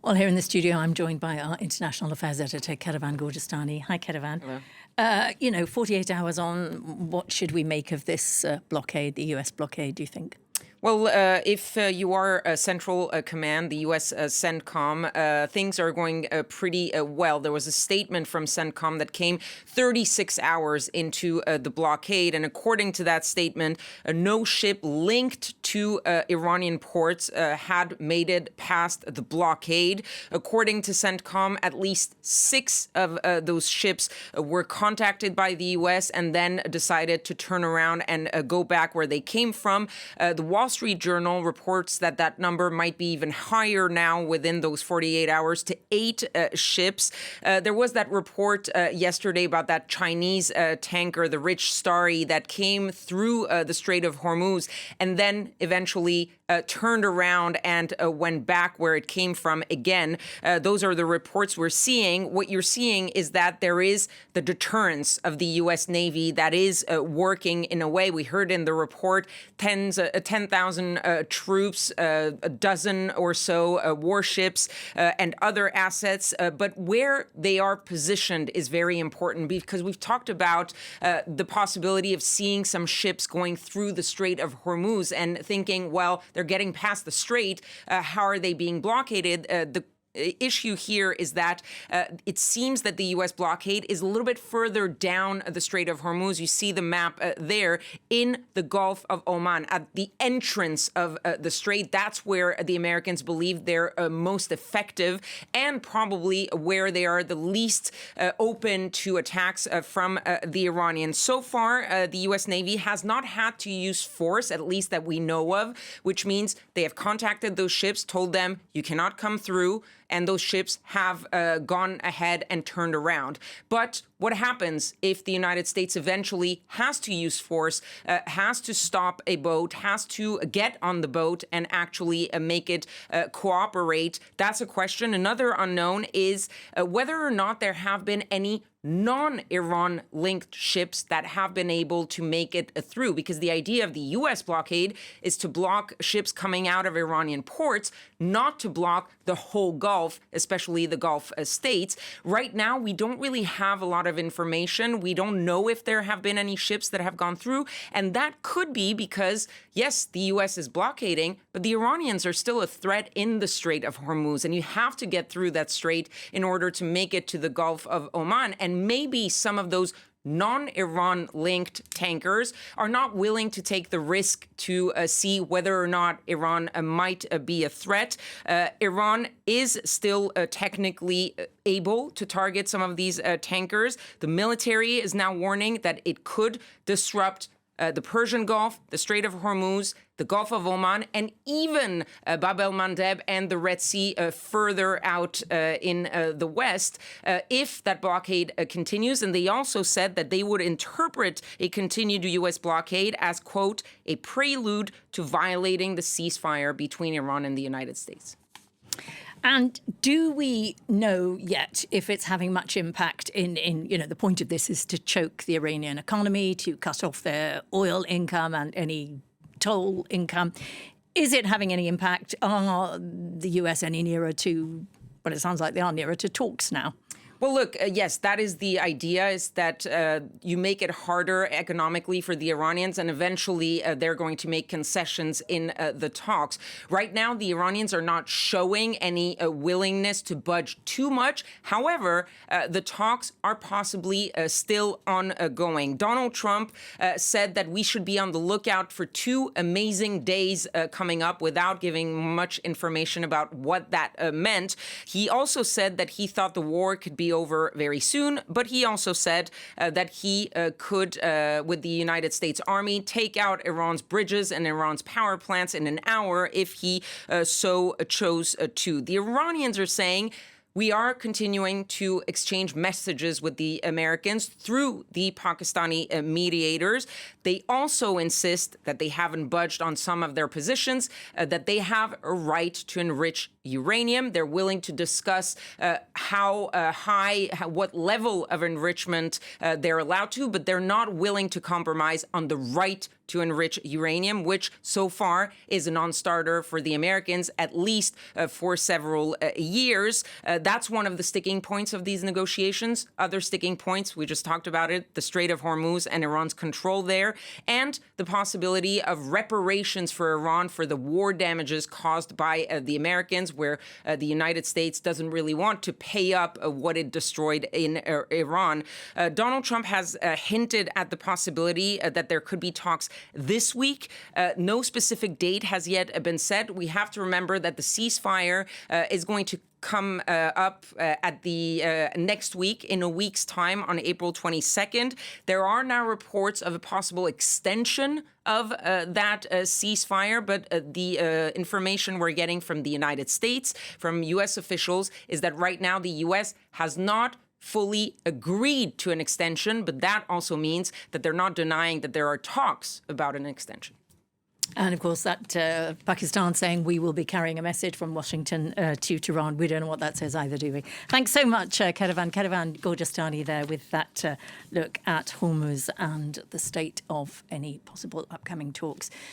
Well, here in the studio, I'm joined by our international affairs editor, Kethevane Gorjestani. Hi, Kethevane. Hello. 48 hours on, what should we make of this blockade, the US blockade, do you think? Well, if you are a Central Command, the U.S. CENTCOM, things are going pretty well. There was a statement from CENTCOM that came 36 hours into the blockade. And according to that statement, no ship linked to Iranian ports had made it past the blockade. According to CENTCOM, at least 6 of those ships were contacted by the U.S. and then decided to turn around and go back where they came from. The Wall Street Journal reports that that number might be even higher now within those 48 hours to 8 ships. There was that report yesterday about that Chinese tanker, the Rich Starry, that came through the Strait of Hormuz and then eventually turned around and went back where it came from again. Those are the reports we're seeing. What you're seeing is that there is the deterrence of the U.S. Navy that is working in a way. We heard in the report 10,000 troops, a dozen or so warships and other assets. But where they are positioned is very important because we've talked about the possibility of seeing some ships going through the Strait of Hormuz and thinking, well, they're getting past the strait. How are they being blockaded? The issue here is that it seems that the U.S. blockade is a little bit further down the Strait of Hormuz. You see the map there in the Gulf of Oman at the entrance of the strait. That's where the Americans believe they're most effective and probably where they are the least open to attacks from the Iranians. So far, the U.S. Navy has not had to use force, at least that we know of, which means they have contacted those ships, told them you cannot come through, and those ships have gone ahead and turned around. But what happens if the United States eventually has to use force, has to stop a boat, has to get on the boat and actually make it cooperate? That's a question. Another unknown is whether or not there have been any non-Iran linked ships that have been able to make it through, because the idea of the U.S. blockade is to block ships coming out of Iranian ports, not to block the whole Gulf, especially the Gulf states. Right now, we don't really have a lot of information. We don't know if there have been any ships that have gone through. And that could be because, yes, the U.S. is blockading, but the Iranians are still a threat in the Strait of Hormuz. And you have to get through that strait in order to make it to the Gulf of Oman. And maybe some of those non-Iran linked tankers are not willing to take the risk to see whether or not Iran might be a threat. Iran is still technically able to target some of these tankers. The military is now warning that it could disrupt the Persian Gulf, the Strait of Hormuz, the Gulf of Oman, and even Bab el-Mandeb and the Red Sea further out in the west if that blockade continues. And they also said that they would interpret a continued U.S. blockade as, quote, a prelude to violating the ceasefire between Iran and the United States. And do we know yet if it's having much impact in the point of this is to choke the Iranian economy, to cut off their oil income and any toll income? Is it having any impact? Are the US any nearer to, well, it sounds like they are nearer to talks now? Well, look, yes, that is the idea, is that you make it harder economically for the Iranians, and eventually they're going to make concessions in the talks. Right now, the Iranians are not showing any willingness to budge too much. However, the talks are possibly still ongoing. Donald Trump said that we should be on the lookout for 2 amazing days coming up without giving much information about what that meant. He also said that he thought the war could be over very soon, but he also said that he could, with the United States Army, take out Iran's bridges and Iran's power plants in an hour if he so chose to. The Iranians are saying, we are continuing to exchange messages with the Americans through the Pakistani mediators. They also insist that they haven't budged on some of their positions, that they have a right to enrich uranium. They're willing to discuss what level of enrichment they're allowed to, but they're not willing to compromise on the right to enrich uranium, which so far is a non-starter for the Americans, at least for several years. That's one of the sticking points of these negotiations. Other sticking points, we just talked about it, the Strait of Hormuz and Iran's control there, and the possibility of reparations for Iran for the war damages caused by the Americans, where the United States doesn't really want to pay up what it destroyed in Iran. Donald Trump has hinted at the possibility that there could be talks this week. No specific date has yet been set. We have to remember that the ceasefire is going to come up at the next week, in a week's time, on April 22nd. There are now reports of a possible extension of that ceasefire, but the information we're getting from the United States, from U.S. officials, is that right now the U.S. has not fully agreed to an extension, but that also means that they're not denying that there are talks about an extension. And of course, that Pakistan saying we will be carrying a message from Washington to Tehran. We don't know what that says either, do we? Thanks so much, Kethevane Gorjestani there with that look at Hormuz and the state of any possible upcoming talks.